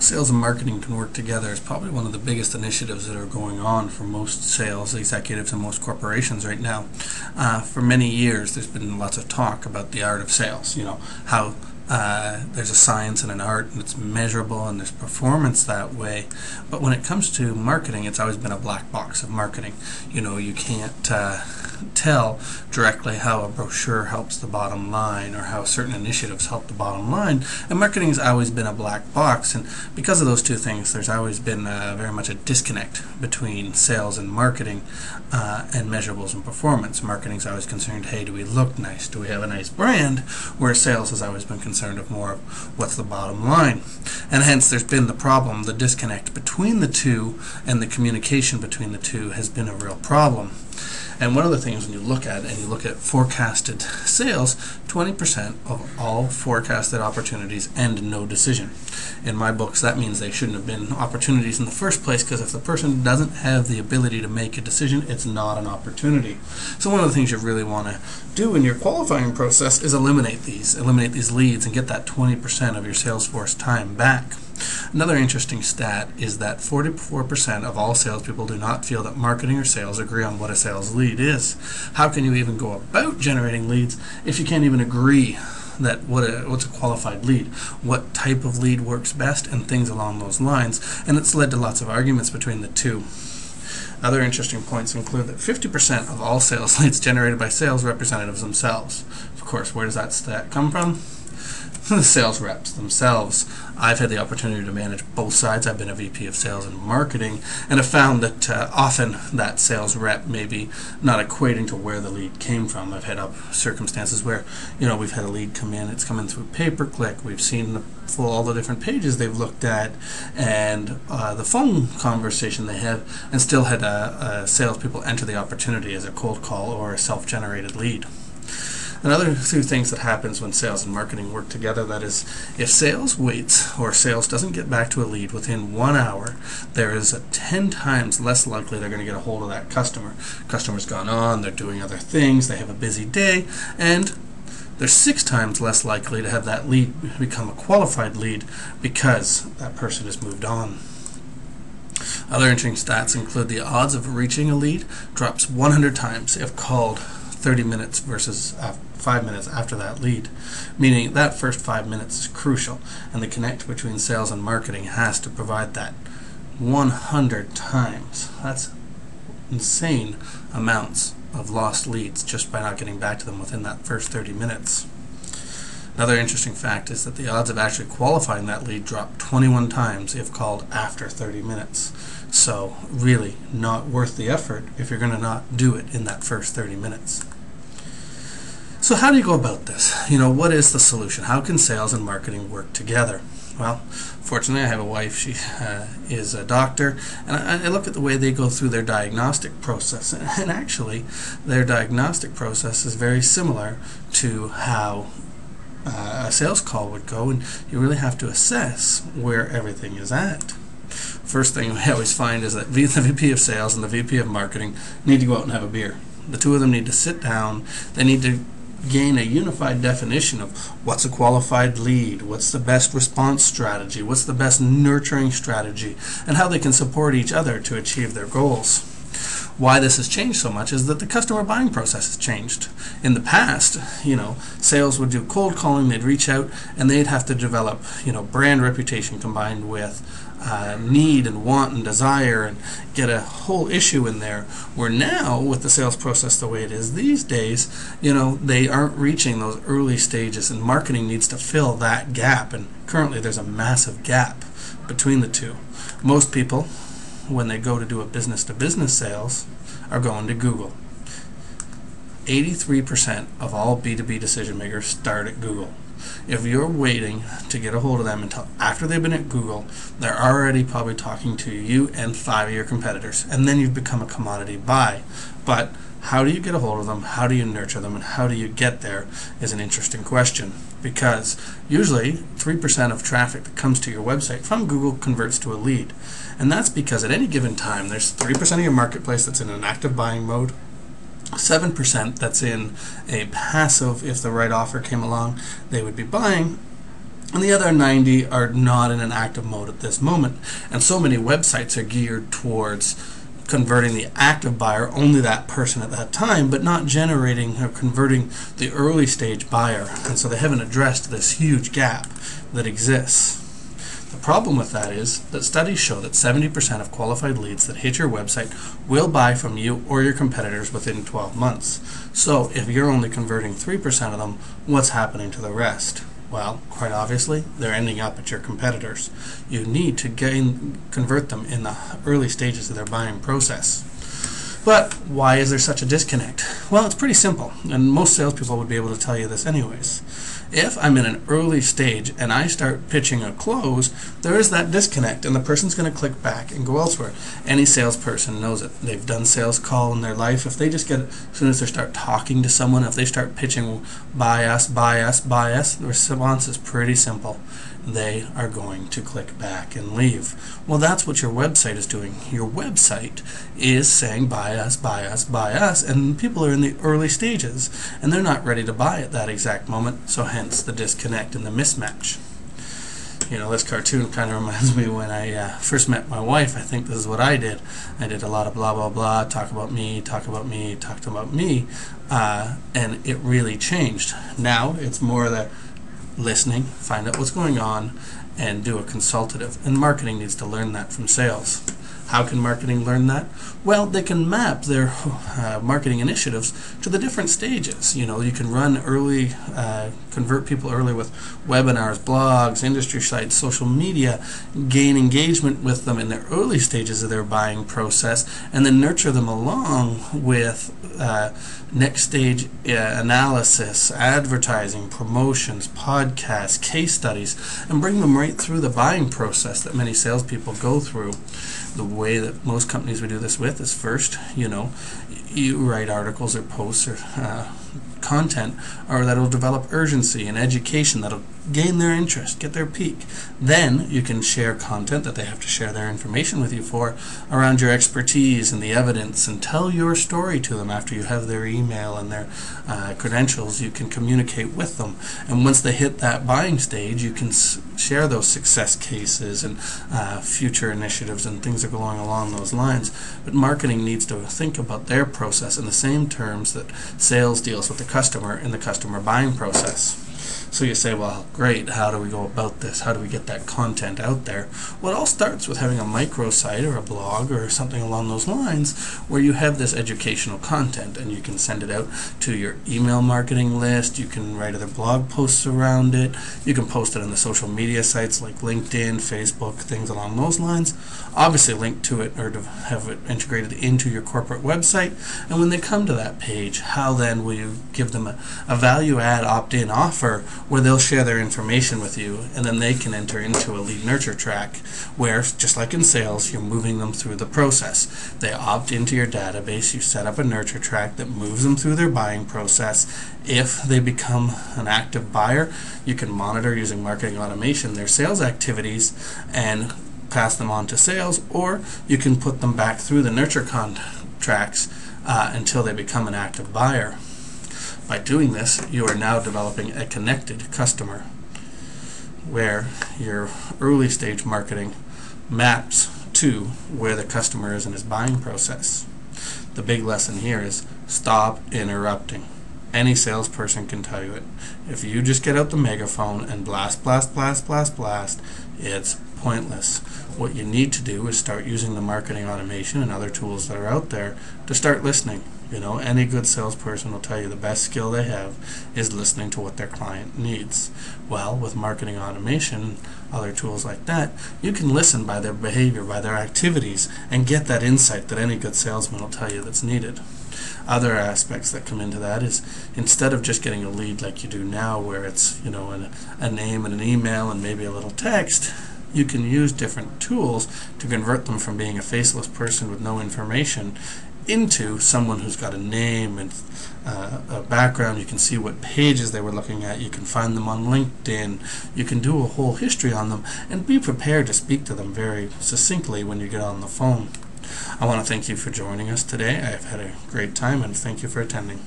sales and marketing can work together is probably one of the biggest initiatives that are going on for most sales executives and most corporations right now. For many years, there's been lots of talk about the art of sales. You know, how there's a science and an art, and it's measurable, and there's performance that way. But when it comes to marketing, it's always been a black box of marketing. You know, you can't tell directly how a brochure helps the bottom line or how certain initiatives help the bottom line, and marketing has always been a black box. And because of those two things, there's always been very much a disconnect between sales and marketing and measurables and performance. Marketing's always concerned, hey, do we look nice? Do we have a nice brand? Whereas sales has always been concerned of more of what's the bottom line. And hence there's been the problem. The disconnect between the two and the communication between the two has been a real problem. And one of the things when you look at forecasted sales, 20% of all forecasted opportunities end in no decision. In my books, that means they shouldn't have been opportunities in the first place, because if the person doesn't have the ability to make a decision, it's not an opportunity. So one of the things you really want to do in your qualifying process is eliminate these leads and get that 20% of your salesforce time back. Another interesting stat is that 44% of all salespeople do not feel that marketing or sales agree on what a sales lead is. How can you even go about generating leads if you can't even agree that what's a qualified lead, what type of lead works best, and things along those lines? And it's led to lots of arguments between the two. Other interesting points include that 50% of all sales leads generated by sales representatives themselves. Of course, where does that stat come from? The sales reps themselves. I've had the opportunity to manage both sides. I've been a VP of sales and marketing, and have found that often that sales rep may be not equating to where the lead came from. I've had circumstances where, you know, we've had a lead come in, it's coming through pay-per-click, we've seen all the different pages they've looked at, and the phone conversation they had, and still had salespeople enter the opportunity as a cold call or a self-generated lead. Another two things that happens when sales and marketing work together, that is, if sales waits or sales doesn't get back to a lead within 1 hour, there is 10 times less likely they're going to get a hold of that customer. Customer's gone on, they're doing other things, they have a busy day, and they're 6 times less likely to have that lead become a qualified lead because that person has moved on. Other interesting stats include the odds of reaching a lead drops 100 times if called 30 minutes versus 5 minutes after that lead, meaning that first 5 minutes is crucial, and the connect between sales and marketing has to provide that 100 times. That's insane amounts of lost leads just by not getting back to them within that first 30 minutes. Another interesting fact is that the odds of actually qualifying that lead drop 21 times if called after 30 minutes. So really not worth the effort if you're going to not do it in that first 30 minutes. So how do you go about this? You know, what is the solution? How can sales and marketing work together? Well, fortunately I have a wife, she is a doctor, and I look at the way they go through their diagnostic process, and actually their diagnostic process is very similar to how a sales call would go, and you really have to assess where everything is at. First thing we always find is that the VP of sales and the VP of marketing need to go out and have a beer. The two of them need to sit down, they need to gain a unified definition of what's a qualified lead, what's the best response strategy, what's the best nurturing strategy, and how they can support each other to achieve their goals. Why this has changed so much is that the customer buying process has changed. In the past, you know, sales would do cold calling, they'd reach out, and they'd have to develop, you know, brand reputation combined with need and want and desire, and get a whole issue in there. Where now, with the sales process the way it is these days, you know, they aren't reaching those early stages, and marketing needs to fill that gap, and currently there's a massive gap between the two. Most people, when they go to do a business-to-business sales, are going to Google. 83% of all B2B decision makers start at Google. If you're waiting to get a hold of them until after they've been at Google, they're already probably talking to you and 5 of your competitors, and then you've become a commodity buy. But how do you get a hold of them, how do you nurture them, and how do you get there is an interesting question, because usually 3% of traffic that comes to your website from Google converts to a lead. And that's because at any given time there's 3% of your marketplace that's in an active buying mode, 7% that's in a passive, if the right offer came along they would be buying, and the other 90 are not in an active mode at this moment. And so many websites are geared towards converting the active buyer, only that person at that time, but not generating or converting the early stage buyer. And so they haven't addressed this huge gap that exists. The problem with that is that studies show that 70% of qualified leads that hit your website will buy from you or your competitors within 12 months. So if you're only converting 3% of them, what's happening to the rest? Well, quite obviously, they're ending up at your competitors. You need to convert them in the early stages of their buying process. But why is there such a disconnect? Well, it's pretty simple, and most salespeople would be able to tell you this anyways. If I'm in an early stage and I start pitching a close, there is that disconnect, and the person's going to click back and go elsewhere. Any salesperson knows it. They've done sales call in their life. If they just get, as soon as they start talking to someone, if they start pitching, buy us, buy us, buy us, the response is pretty simple. They are going to click back and leave. Well, that's what your website is doing. Your website is saying buy us, buy us, buy us, and people are in the early stages, and they're not ready to buy at that exact moment, so hence the disconnect and the mismatch. You know, this cartoon kind of reminds me when I first met my wife. I think this is what I did. I did a lot of blah, blah, blah, talk about me, talk about me, talk about me, and it really changed. Now it's more that listening, find out what's going on, and do a consultative. And marketing needs to learn that from sales. How can marketing learn that? Well, they can map their marketing initiatives to the different stages. You know, you can run early, convert people early with webinars, blogs, industry sites, social media, gain engagement with them in the early stages of their buying process, and then nurture them along with next stage analysis, advertising, promotions, podcasts, case studies, and bring them right through the buying process that many salespeople go through. The way that most companies would do this with is first, you write articles or posts or content or that'll develop urgency and education that'll gain their interest, get their peak. Then you can share content that they have to share their information with you for around your expertise and the evidence, and tell your story to them after you have their email and their credentials. You can communicate with them, and once they hit that buying stage, you can share those success cases and future initiatives and things that are going along those lines. But marketing needs to think about their process in the same terms that sales deals with the customer in the customer buying process. So you say, well, great, how do we go about this? How do we get that content out there? Well, it all starts with having a microsite or a blog or something along those lines where you have this educational content, and you can send it out to your email marketing list. You can write other blog posts around it. You can post it on the social media sites like LinkedIn, Facebook, things along those lines. Obviously link to it or to have it integrated into your corporate website. And when they come to that page, how then will you give them a value add opt-in offer where they'll share their information with you, and then they can enter into a lead nurture track where, just like in sales, you're moving them through the process. They opt into your database, you set up a nurture track that moves them through their buying process. If they become an active buyer, you can monitor using marketing automation their sales activities and pass them on to sales, or you can put them back through the nurture tracks until they become an active buyer. By doing this, you are now developing a connected customer where your early stage marketing maps to where the customer is in his buying process. The big lesson here is stop interrupting. Any salesperson can tell you it. If you just get out the megaphone and blast, blast, blast, blast, blast, it's pointless. What you need to do is start using the marketing automation and other tools that are out there to start listening. Any good salesperson will tell you the best skill they have is listening to what their client needs. Well, with marketing automation, other tools like that, you can listen by their behavior, by their activities, and get that insight that any good salesman will tell you that's needed. Other aspects that come into that is, instead of just getting a lead like you do now, where it's a name and an email and maybe a little text, you can use different tools to convert them from being a faceless person with no information into someone who's got a name and a background. You can see what pages they were looking at. You can find them on LinkedIn. You can do a whole history on them and be prepared to speak to them very succinctly when you get on the phone. I want to thank you for joining us today. I've had a great time, and thank you for attending.